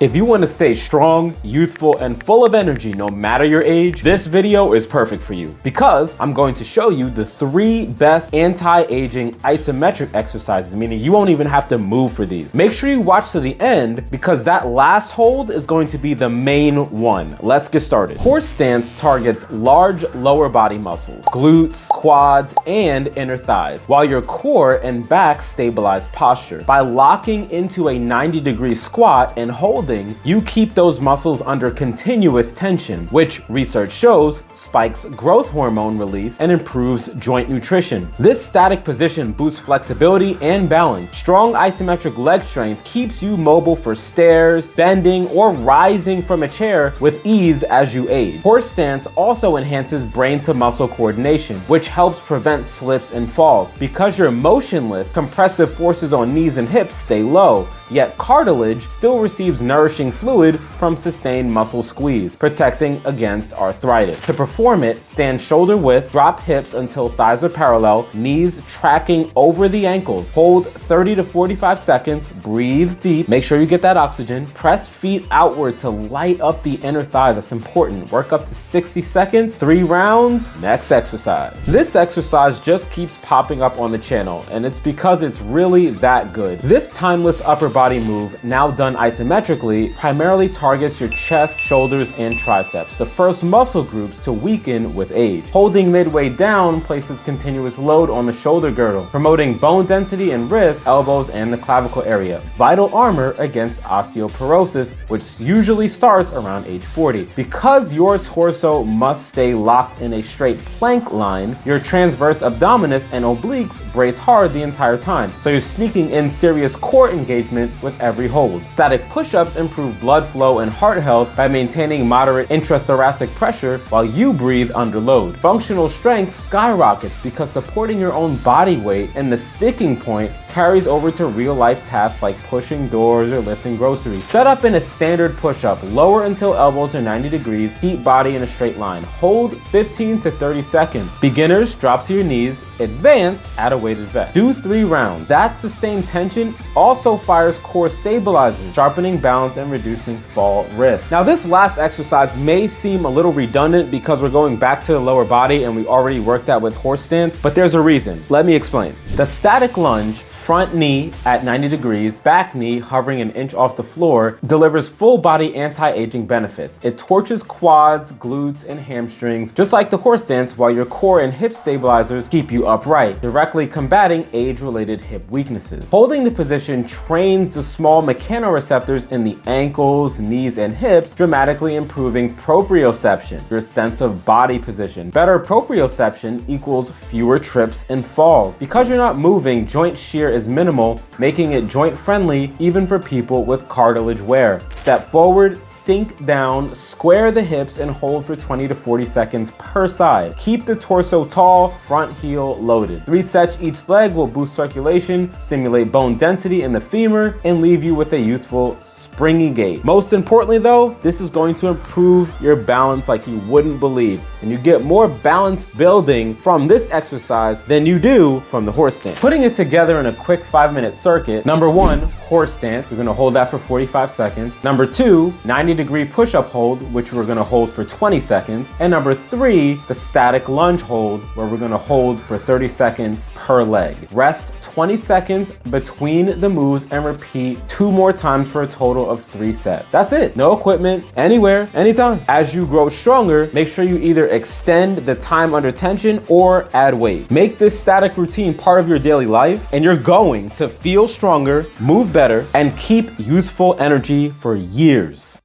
If you want to stay strong, youthful, and full of energy no matter your age, this video is perfect for you because I'm going to show you the 3 best anti-aging isometric exercises, meaning you won't even have to move for these. Make sure you watch to the end because that last hold is going to be the main one. Let's get started. Horse stance targets large lower body muscles, glutes, quads, and inner thighs, while your core and back stabilize posture. By locking into a 90-degree squat and holding, you keep those muscles under continuous tension, which research shows spikes growth hormone release and improves joint nutrition. This static position boosts flexibility and balance. Strong isometric leg strength keeps you mobile for stairs, bending, or rising from a chair with ease as you age. Horse stance also enhances brain to muscle coordination, which helps prevent slips and falls. Because you're motionless, compressive forces on knees and hips stay low, yet cartilage still receives nourishing fluid from sustained muscle squeeze, protecting against arthritis. To perform it, stand shoulder width, drop hips until thighs are parallel, knees tracking over the ankles. Hold 30 to 45 seconds, breathe deep, make sure you get that oxygen. Press feet outward to light up the inner thighs, that's important. Work up to 60 seconds, 3 rounds, next exercise. This exercise just keeps popping up on the channel, and it's because it's really that good. This timeless upper body move, now done isometrically, primarily targets your chest, shoulders, and triceps, the first muscle groups to weaken with age. Holding midway down places continuous load on the shoulder girdle, promoting bone density in wrists, elbows, and the clavicle area. Vital armor against osteoporosis, which usually starts around age 40. Because your torso must stay locked in a straight plank line, your transverse abdominis and obliques brace hard the entire time, so you're sneaking in serious core engagement with every hold. Static push-ups improve blood flow and heart health by maintaining moderate intrathoracic pressure while you breathe under load. Functional strength skyrockets because supporting your own body weight and the sticking point carries over to real-life tasks like pushing doors or lifting groceries. Set up in a standard push-up, lower until elbows are 90 degrees, keep body in a straight line. Hold 15 to 30 seconds. Beginners, drop to your knees. Advanced, add a weighted vest. Do 3 rounds. That sustained tension also fires core stabilizers, sharpening balance and reducing fall risk. Now, this last exercise may seem a little redundant because we're going back to the lower body and we already worked that with horse stance, but there's a reason. Let me explain. The static lunge, front knee at 90 degrees, back knee hovering an inch off the floor, delivers full body anti-aging benefits. It torches quads, glutes, and hamstrings, just like the horse stance, while your core and hip stabilizers keep you upright, directly combating age-related hip weaknesses. Holding the position trains the small mechanoreceptors in the ankles, knees, and hips, dramatically improving proprioception, your sense of body position. Better proprioception equals fewer trips and falls. Because you're not moving, joint shear is minimal, making it joint friendly even for people with cartilage wear. Step forward, sink down, square the hips, and hold for 20 to 40 seconds per side. Keep the torso tall, front heel loaded. 3 sets each leg will boost circulation, stimulate bone density in the femur, and leave you with a youthful, springy gait. Most importantly though, this is going to improve your balance like you wouldn't believe, and you get more balance building from this exercise than you do from the horse stance. Putting it together in a quick 5-minute circuit: number 1, horse stance. We're gonna hold that for 45 seconds. Number 2, 90-degree push-up hold, which we're gonna hold for 20 seconds. And number 3, the static lunge hold, where we're gonna hold for 30 seconds per leg. Rest 20 seconds between the moves and repeat 2 more times for a total of 3 sets. That's it. No equipment, anywhere, anytime. As you grow stronger, make sure you either extend the time under tension or add weight. Make this static routine part of your daily life, and you're going to feel stronger, move better, and keep youthful energy for years.